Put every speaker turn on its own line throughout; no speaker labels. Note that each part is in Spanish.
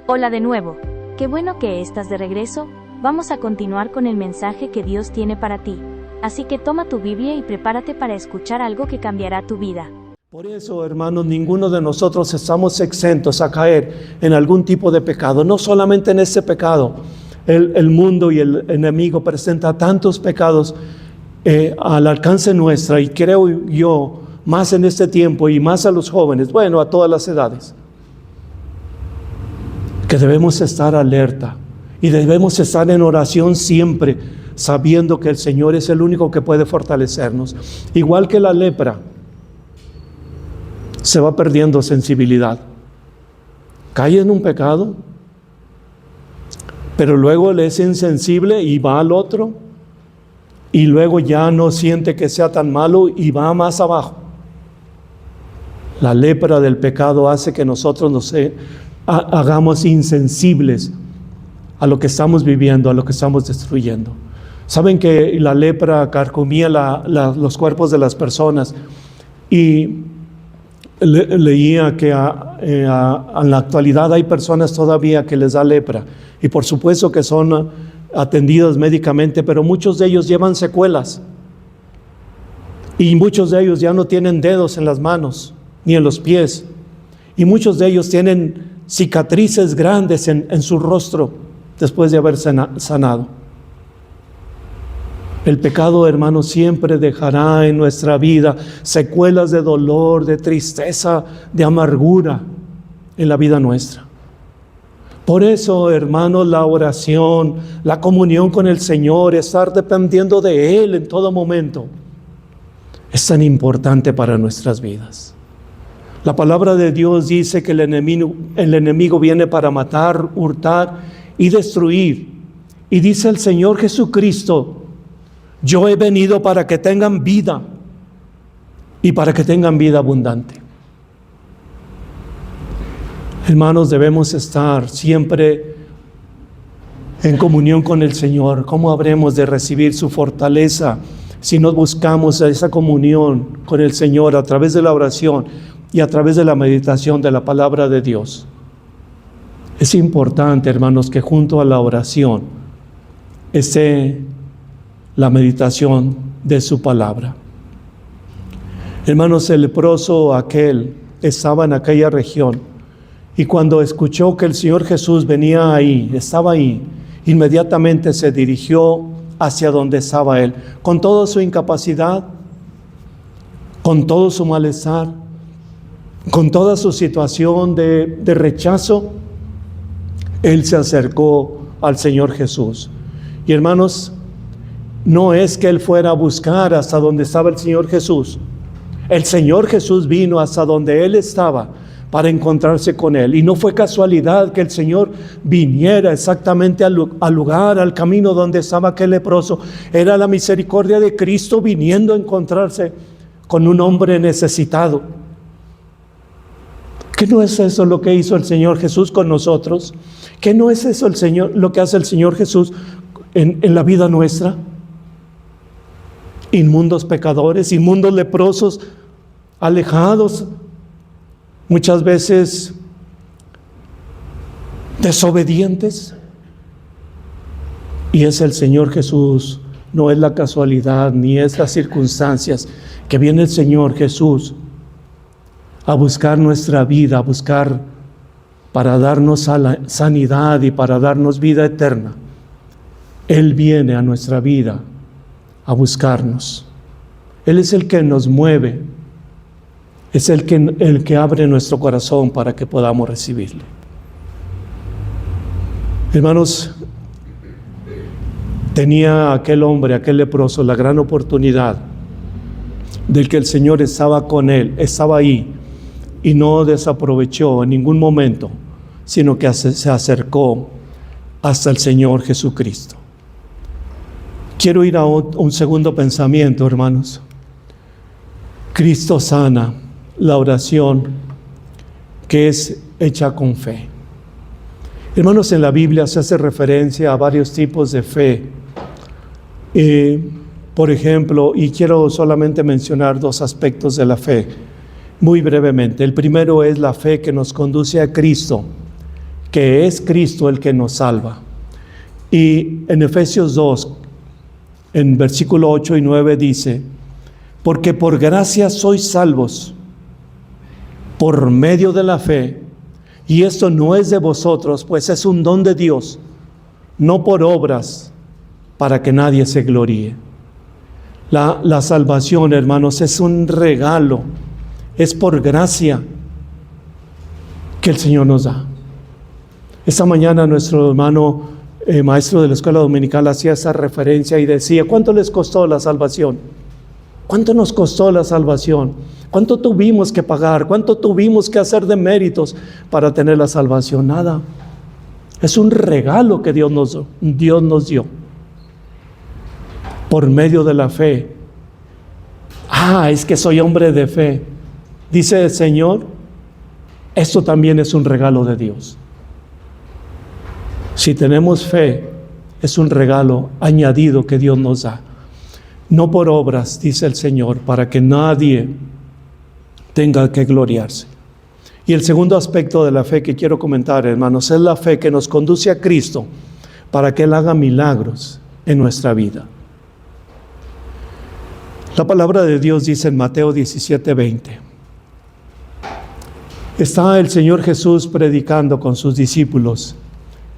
Hola de nuevo. Qué bueno que estás de regreso. Vamos a continuar con el mensaje que Dios tiene para ti. Así que toma tu Biblia y prepárate para escuchar algo que cambiará tu vida.
Por eso, hermanos, ninguno de nosotros estamos exentos a caer en algún tipo de pecado. No solamente en ese pecado. El mundo y el enemigo presenta tantos pecados al alcance nuestra, y creo yo, más en este tiempo y más a los jóvenes, bueno, a todas las edades, que debemos estar alerta y debemos estar en oración siempre, sabiendo que el Señor es el único que puede fortalecernos. Igual que la lepra, se va perdiendo sensibilidad. Cae en un pecado, pero luego le es insensible y va al otro, y luego ya no siente que sea tan malo y va más abajo. La lepra del pecado hace que nosotros nos hagamos insensibles a lo que estamos viviendo, a lo que estamos destruyendo. Saben que la lepra carcomía los cuerpos de las personas, y leía que en la actualidad hay personas todavía que les da lepra, y por supuesto que son atendidas médicamente, pero muchos de ellos llevan secuelas, y muchos de ellos ya no tienen dedos en las manos ni en los pies, y muchos de ellos tienen cicatrices grandes en su rostro después de haber sanado. El pecado, hermanos, siempre dejará en nuestra vida secuelas de dolor, de tristeza, de amargura en la vida nuestra. Por eso, hermanos, la oración, la comunión con el Señor, estar dependiendo de Él en todo momento, es tan importante para nuestras vidas. La palabra de Dios dice que el enemigo viene para matar, hurtar y destruir. Y dice el Señor Jesucristo: yo he venido para que tengan vida, y para que tengan vida abundante. Hermanos, debemos estar siempre en comunión con el Señor. ¿Cómo habremos de recibir su fortaleza si no buscamos esa comunión con el Señor a través de la oración y a través de la meditación de la palabra de Dios? Es importante, hermanos, que junto a la oración esté la meditación de su palabra. Hermanos, el leproso aquel estaba en aquella región, y cuando escuchó que el Señor Jesús venía ahí, estaba ahí, inmediatamente se dirigió hacia donde estaba él, con toda su incapacidad, con todo su malestar, con toda su situación de rechazo. Él se acercó al Señor Jesús. Y hermanos, no es que él fuera a buscar hasta donde estaba el Señor Jesús. El Señor Jesús vino hasta donde él estaba para encontrarse con él. Y no fue casualidad que el Señor viniera exactamente al lugar, al camino donde estaba aquel leproso. Era la misericordia de Cristo viniendo a encontrarse con un hombre necesitado. ¿Qué no es eso lo que hizo el Señor Jesús con nosotros? ¿Qué no es eso lo que hace el Señor Jesús en la vida nuestra? Inmundos pecadores, inmundos leprosos, alejados, muchas veces desobedientes. Y es el Señor Jesús, no es la casualidad ni es las circunstancias, que viene el Señor Jesús a buscar nuestra vida, a buscar para darnos sanidad y para darnos vida eterna. Él viene a nuestra vida a buscarnos. Él es el que nos mueve, es el que abre nuestro corazón para que podamos recibirle. Hermanos, tenía aquel hombre, aquel leproso, la gran oportunidad del que el Señor estaba con él, estaba ahí, y no desaprovechó en ningún momento, sino que se acercó hasta el Señor Jesucristo. Quiero ir a un segundo pensamiento, hermanos. Cristo sana la oración que es hecha con fe. Hermanos, en la Biblia se hace referencia a varios tipos de fe. Por ejemplo, y quiero solamente mencionar dos aspectos de la fe, muy brevemente. El primero es la fe que nos conduce a Cristo, que es Cristo el que nos salva. Y en Efesios 2, en versículo 8 y 9 dice: porque por gracia sois salvos, por medio de la fe, y esto no es de vosotros, pues es un don de Dios, no por obras, para que nadie se gloríe. La salvación, hermanos, es un regalo, es por gracia que el Señor nos da. Esta mañana nuestro hermano maestro de la escuela dominical hacía esa referencia y decía: ¿cuánto les costó la salvación? ¿Cuánto nos costó la salvación? ¿Cuánto tuvimos que pagar? ¿Cuánto tuvimos que hacer de méritos para tener la salvación? Nada. Es un regalo que Dios nos dio por medio de la fe. Es que soy hombre de fe. Dice el Señor, esto también es un regalo de Dios. Si tenemos fe, es un regalo añadido que Dios nos da. No por obras, dice el Señor, para que nadie tenga que gloriarse. Y el segundo aspecto de la fe que quiero comentar, hermanos, es la fe que nos conduce a Cristo para que Él haga milagros en nuestra vida. La palabra de Dios dice en Mateo 17:20. Está el Señor Jesús predicando con sus discípulos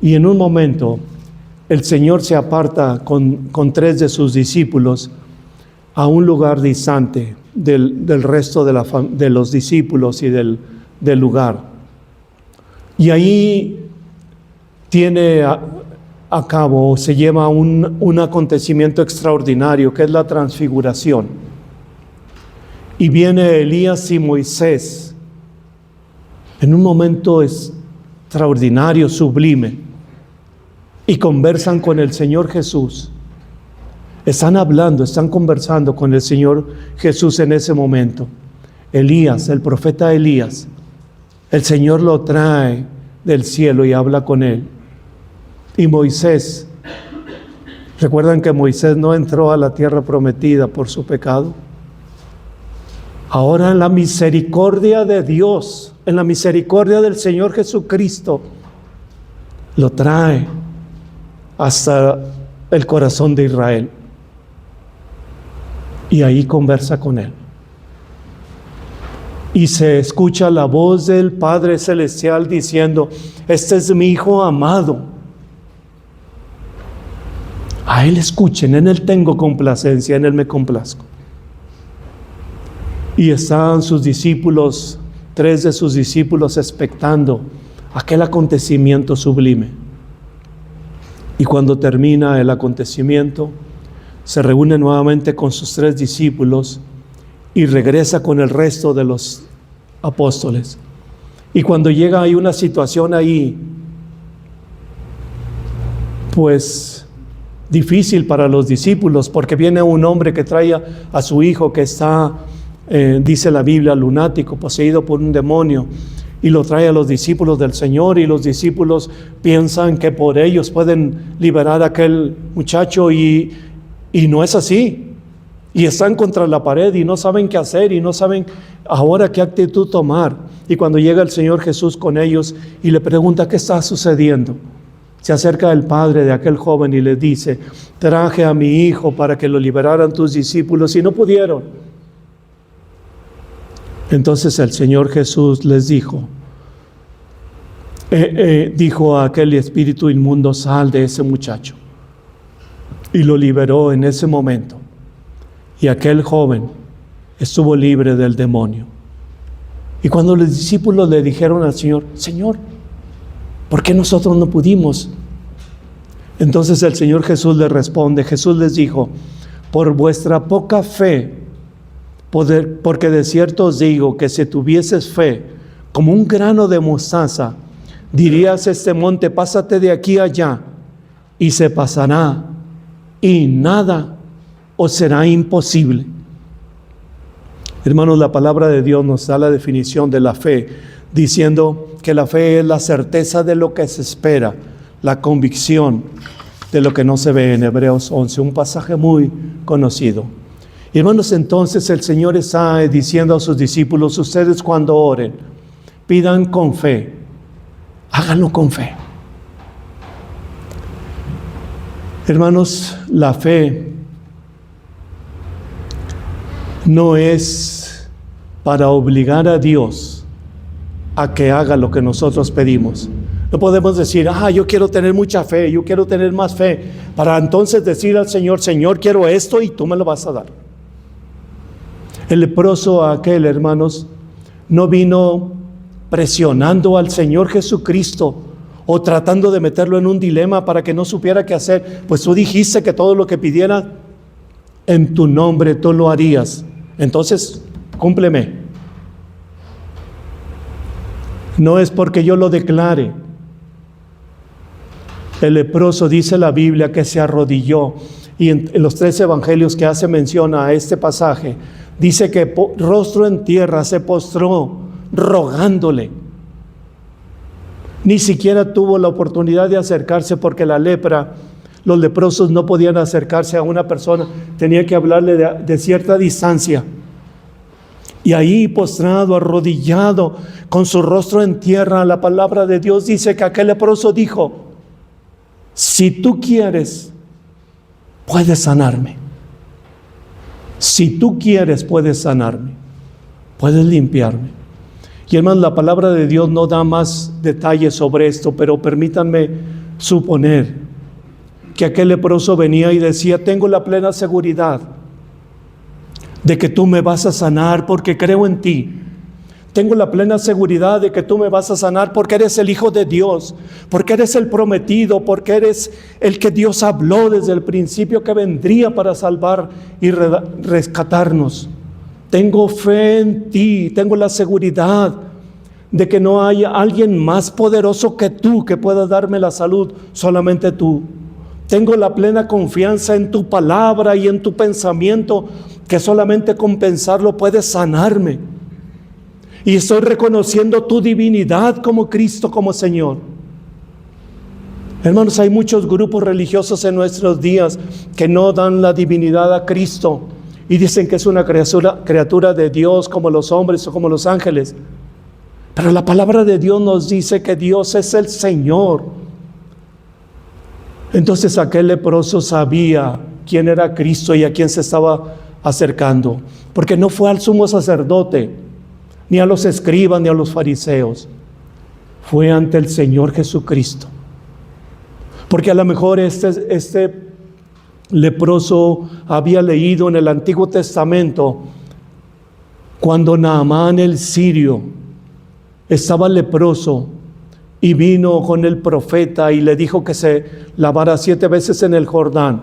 y en un momento el Señor se aparta con 3 de sus discípulos a un lugar distante del resto de los discípulos y del lugar. Y ahí tiene a cabo, se lleva un acontecimiento extraordinario que es la transfiguración. Y viene Elías y Moisés en un momento extraordinario, sublime, y conversan con el Señor Jesús. Están hablando, están conversando con el Señor Jesús en ese momento. Elías, el profeta Elías, el Señor lo trae del cielo y habla con él. Y Moisés, ¿recuerdan que Moisés no entró a la tierra prometida por su pecado? Ahora en la misericordia de Dios, en la misericordia del Señor Jesucristo, lo trae hasta el corazón de Israel. Y ahí conversa con él. Y se escucha la voz del Padre Celestial diciendo: este es mi Hijo amado. A Él escuchen, en Él tengo complacencia, en Él me complazco. Y están sus discípulos, 3 de sus discípulos, expectando aquel acontecimiento sublime. Y cuando termina el acontecimiento, se reúne nuevamente con sus 3 discípulos y regresa con el resto de los apóstoles. Y cuando llega hay una situación ahí, pues difícil para los discípulos, porque viene un hombre que trae a su hijo que está, dice la Biblia, lunático, poseído por un demonio, y lo trae a los discípulos del Señor, y los discípulos piensan que por ellos pueden liberar a aquel muchacho, y no es así. Y están contra la pared y no saben qué hacer y no saben ahora qué actitud tomar. Y cuando llega el Señor Jesús con ellos y le pregunta: ¿qué está sucediendo? Se acerca el padre de aquel joven y le dice: traje a mi hijo para que lo liberaran tus discípulos y no pudieron. Entonces el Señor Jesús les dijo a aquel espíritu inmundo: sal de ese muchacho. Y lo liberó en ese momento. Y aquel joven estuvo libre del demonio. Y cuando los discípulos le dijeron al Señor: Señor, ¿por qué nosotros no pudimos? Entonces el Señor Jesús les responde. Jesús les dijo: por vuestra poca fe, porque de cierto os digo que si tuvieses fe como un grano de mostaza, dirías a este monte: pásate de aquí a allá, y se pasará, y nada os será imposible. Hermanos, la palabra de Dios nos da la definición de la fe, diciendo que la fe es la certeza de lo que se espera, la convicción de lo que no se ve, en Hebreos 11, un pasaje muy conocido. Y hermanos, entonces el Señor está diciendo a sus discípulos: ustedes cuando oren, pidan con fe. Háganlo con fe. Hermanos, la fe no es para obligar a Dios a que haga lo que nosotros pedimos. No podemos decir, yo quiero tener mucha fe, yo quiero tener más fe, para entonces decir al Señor, Señor, quiero esto y tú me lo vas a dar. El leproso aquel, hermanos, no vino presionando al Señor Jesucristo o tratando de meterlo en un dilema para que no supiera qué hacer. Pues tú dijiste que todo lo que pidiera en tu nombre tú lo harías. Entonces, cúmpleme. No es porque yo lo declare. El leproso, dice la Biblia, que se arrodilló, y en los 3 evangelios que hace mención a este pasaje, dice que rostro en tierra se postró rogándole. Ni siquiera tuvo la oportunidad de acercarse, porque la lepra, los leprosos no podían acercarse a una persona, tenía que hablarle de cierta distancia. Y ahí postrado, arrodillado, con su rostro en tierra, la palabra de Dios dice que aquel leproso dijo: si tú quieres, puedes sanarme. Si tú quieres, puedes sanarme. Puedes limpiarme. Y hermanos, la palabra de Dios no da más detalles sobre esto, pero permítanme suponer que aquel leproso venía y decía: tengo la plena seguridad de que tú me vas a sanar porque creo en ti. Tengo la plena seguridad de que tú me vas a sanar porque eres el Hijo de Dios, porque eres el prometido, porque eres el que Dios habló desde el principio que vendría para salvar y rescatarnos. Tengo fe en ti, tengo la seguridad de que no haya alguien más poderoso que tú que pueda darme la salud, solamente tú. Tengo la plena confianza en tu palabra y en tu pensamiento, que solamente con pensarlo puedes sanarme. Y estoy reconociendo tu divinidad como Cristo, como Señor. Hermanos, hay muchos grupos religiosos en nuestros días que no dan la divinidad a Cristo y dicen que es una criatura de Dios, como los hombres o como los ángeles. Pero la palabra de Dios nos dice que Dios es el Señor. Entonces aquel leproso sabía quién era Cristo y a quién se estaba acercando, porque no fue al sumo sacerdote, ni a los escribas, ni a los fariseos. Fue ante el Señor Jesucristo. Porque a lo mejor este leproso había leído en el Antiguo Testamento cuando Naamán el sirio estaba leproso y vino con el profeta y le dijo que se lavara 7 veces en el Jordán.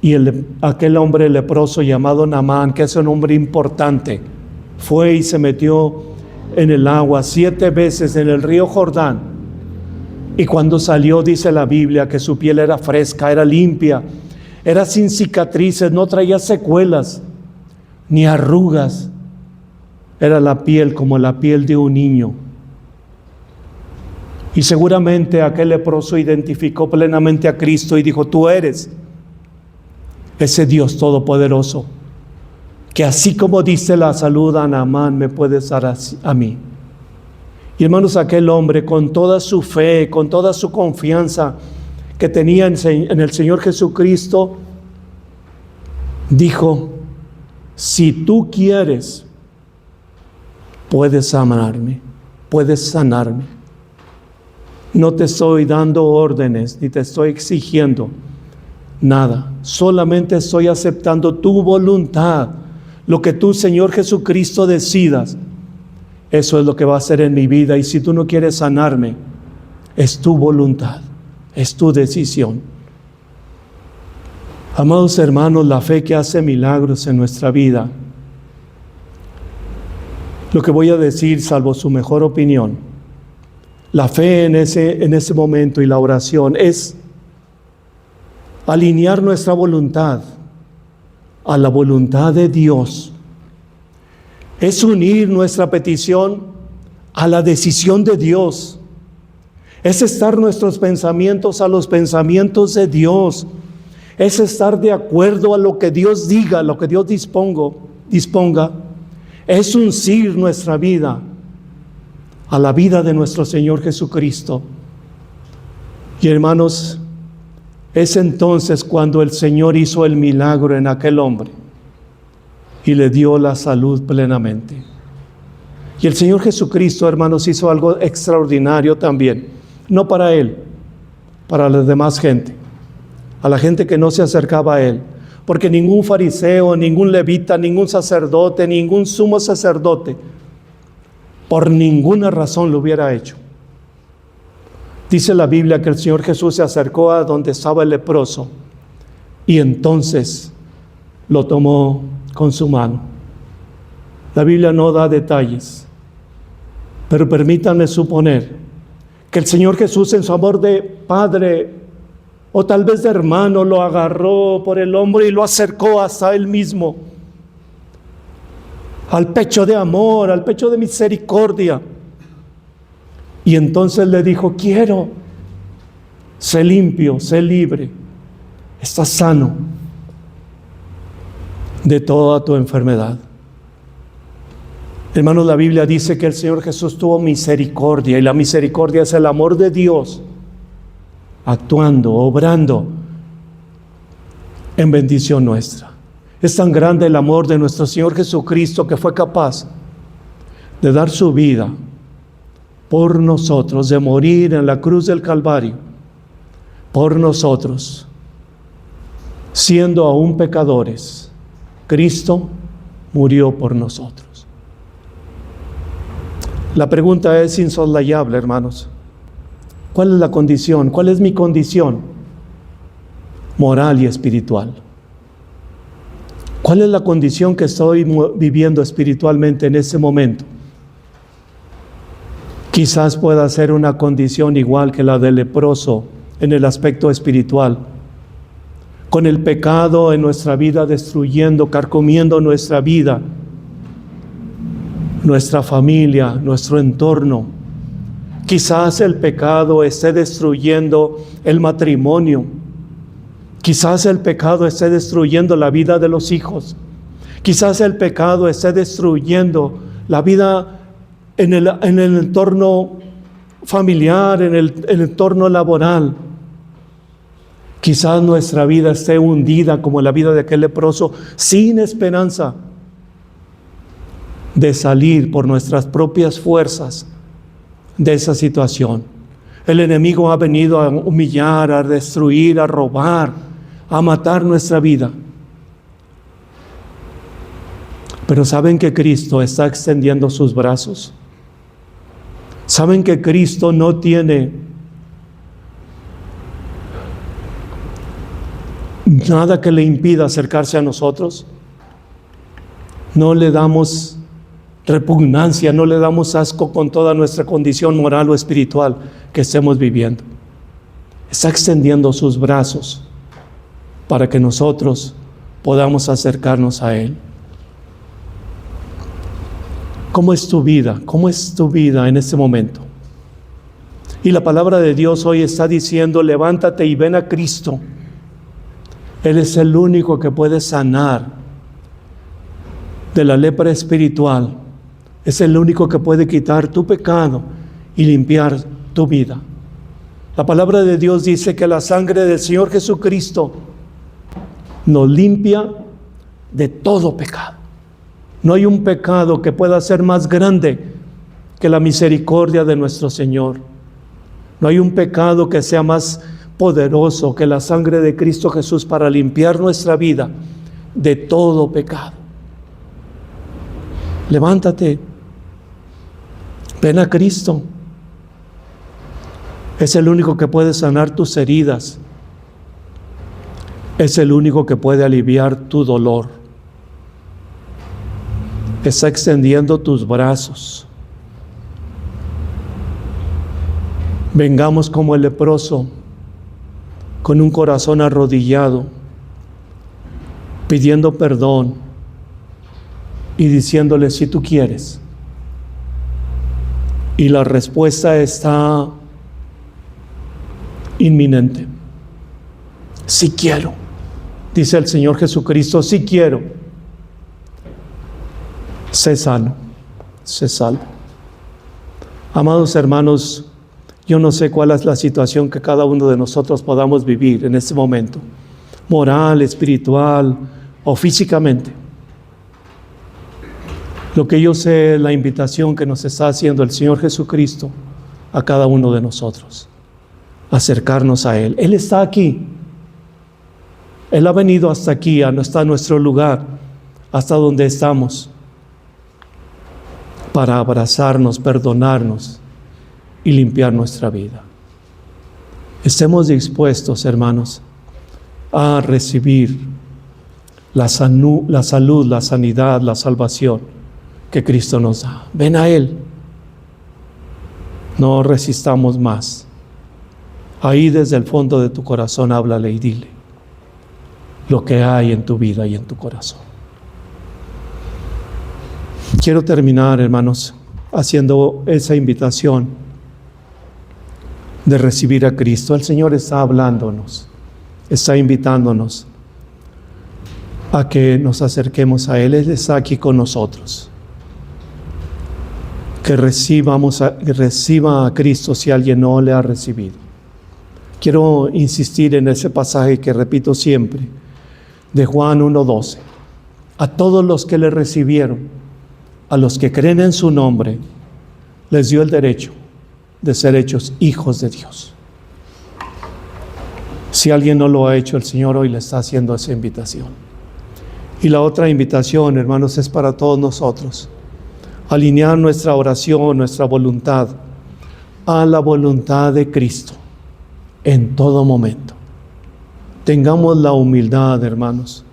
Y aquel hombre leproso llamado Naamán, que es un hombre importante, fue y se metió en el agua 7 veces en el río Jordán. Y cuando salió, dice la Biblia, que su piel era fresca, era limpia, era sin cicatrices, no traía secuelas, ni arrugas. Era la piel como la piel de un niño. Y seguramente aquel leproso identificó plenamente a Cristo y dijo: tú eres ese Dios todopoderoso, que así como diste la salud a Naamán, me puedes dar a mí. Y hermanos, aquel hombre, con toda su fe, con toda su confianza que tenía en el Señor Jesucristo, dijo: si tú quieres, puedes sanarme, puedes sanarme. No te estoy dando órdenes, ni te estoy exigiendo nada. Solamente estoy aceptando tu voluntad. Lo que tú, Señor Jesucristo, decidas, eso es lo que va a hacer en mi vida. Y si tú no quieres sanarme, es tu voluntad, es tu decisión. Amados hermanos, la fe que hace milagros en nuestra vida, lo que voy a decir, salvo su mejor opinión, la fe en ese momento y la oración es alinear nuestra voluntad a la voluntad de Dios. Es unir nuestra petición a la decisión de Dios. Es estar nuestros pensamientos a los pensamientos de Dios. Es estar de acuerdo a lo que Dios diga, a lo que Dios disponga. Es uncir nuestra vida a la vida de nuestro Señor Jesucristo. Y hermanos, es entonces cuando el Señor hizo el milagro en aquel hombre y le dio la salud plenamente. Y el Señor Jesucristo, hermanos, hizo algo extraordinario también, no para Él, para la demás gente, a la gente que no se acercaba a Él, porque ningún fariseo, ningún levita, ningún sacerdote, ningún sumo sacerdote, por ninguna razón lo hubiera hecho. Dice la Biblia que el Señor Jesús se acercó a donde estaba el leproso y entonces lo tomó con su mano. La Biblia no da detalles, pero permítanme suponer que el Señor Jesús, en su amor de Padre o tal vez de hermano, lo agarró por el hombro y lo acercó hasta Él mismo, al pecho de amor, al pecho de misericordia. Y entonces le dijo: quiero, sé limpio, sé libre, estás sano de toda tu enfermedad. Hermanos, la Biblia dice que el Señor Jesús tuvo misericordia, y la misericordia es el amor de Dios actuando, obrando en bendición nuestra. Es tan grande el amor de nuestro Señor Jesucristo que fue capaz de dar su vida por nosotros, de morir en la cruz del Calvario por nosotros, siendo aún pecadores. Cristo murió por nosotros. La pregunta es insoslayable, hermanos. ¿Cuál es la condición? ¿Cuál es mi condición moral y espiritual? ¿Cuál es la condición que estoy viviendo espiritualmente en ese momento? Quizás pueda ser una condición igual que la del leproso en el aspecto espiritual, con el pecado en nuestra vida destruyendo, carcomiendo nuestra vida, nuestra familia, nuestro entorno. Quizás el pecado esté destruyendo el matrimonio. Quizás el pecado esté destruyendo la vida de los hijos. Quizás el pecado esté destruyendo la vida en el entorno familiar, en el entorno laboral. Quizás nuestra vida esté hundida como la vida de aquel leproso, sin esperanza de salir por nuestras propias fuerzas de esa situación. El enemigo ha venido a humillar, a destruir, a robar, a matar nuestra vida. Pero ¿saben que Cristo está extendiendo sus brazos? ¿Saben que Cristo no tiene nada que le impida acercarse a nosotros? No le damos repugnancia, no le damos asco con toda nuestra condición moral o espiritual que estemos viviendo. Está extendiendo sus brazos para que nosotros podamos acercarnos a Él. ¿Cómo es tu vida? ¿Cómo es tu vida en este momento? Y la palabra de Dios hoy está diciendo: levántate y ven a Cristo. Él es el único que puede sanar de la lepra espiritual. Es el único que puede quitar tu pecado y limpiar tu vida. La palabra de Dios dice que la sangre del Señor Jesucristo nos limpia de todo pecado. No hay un pecado que pueda ser más grande que la misericordia de nuestro Señor. No hay un pecado que sea más poderoso que la sangre de Cristo Jesús para limpiar nuestra vida de todo pecado. Levántate, ven a Cristo. Es el único que puede sanar tus heridas. Es el único que puede aliviar tu dolor. Está extendiendo tus brazos. Vengamos como el leproso, con un corazón arrodillado, pidiendo perdón y diciéndole: si tú quieres. Y la respuesta está inminente. Sí quiero, dice el Señor Jesucristo, sí quiero. Sé sano, sé salvo. Amados hermanos, yo no sé cuál es la situación que cada uno de nosotros podamos vivir en este momento, moral, espiritual o físicamente. Lo que yo sé es la invitación que nos está haciendo el Señor Jesucristo a cada uno de nosotros, acercarnos a Él. Él está aquí. Él ha venido hasta aquí, hasta nuestro lugar, hasta donde estamos, para abrazarnos, perdonarnos y limpiar nuestra vida. Estemos dispuestos, hermanos, a recibir la salud, la sanidad, la salvación que Cristo nos da. Ven a Él. No resistamos más. Ahí desde el fondo de tu corazón háblale y dile lo que hay en tu vida y en tu corazón. Quiero terminar, hermanos, haciendo esa invitación de recibir a Cristo. El Señor está hablándonos, está invitándonos a que nos acerquemos a Él. Él está aquí con nosotros. Que reciba a Cristo si alguien no le ha recibido. Quiero insistir en ese pasaje que repito siempre, de Juan 1:12. A todos los que le recibieron, a los que creen en su nombre, les dio el derecho de ser hechos hijos de Dios. Si alguien no lo ha hecho, el Señor hoy le está haciendo esa invitación. Y la otra invitación, hermanos, es para todos nosotros. Alinear nuestra oración, nuestra voluntad a la voluntad de Cristo en todo momento. Tengamos la humildad, hermanos,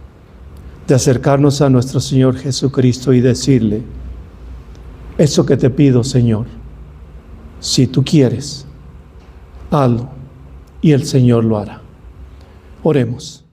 de acercarnos a nuestro Señor Jesucristo y decirle: eso que te pido, Señor, si tú quieres, hazlo, y el Señor lo hará. Oremos.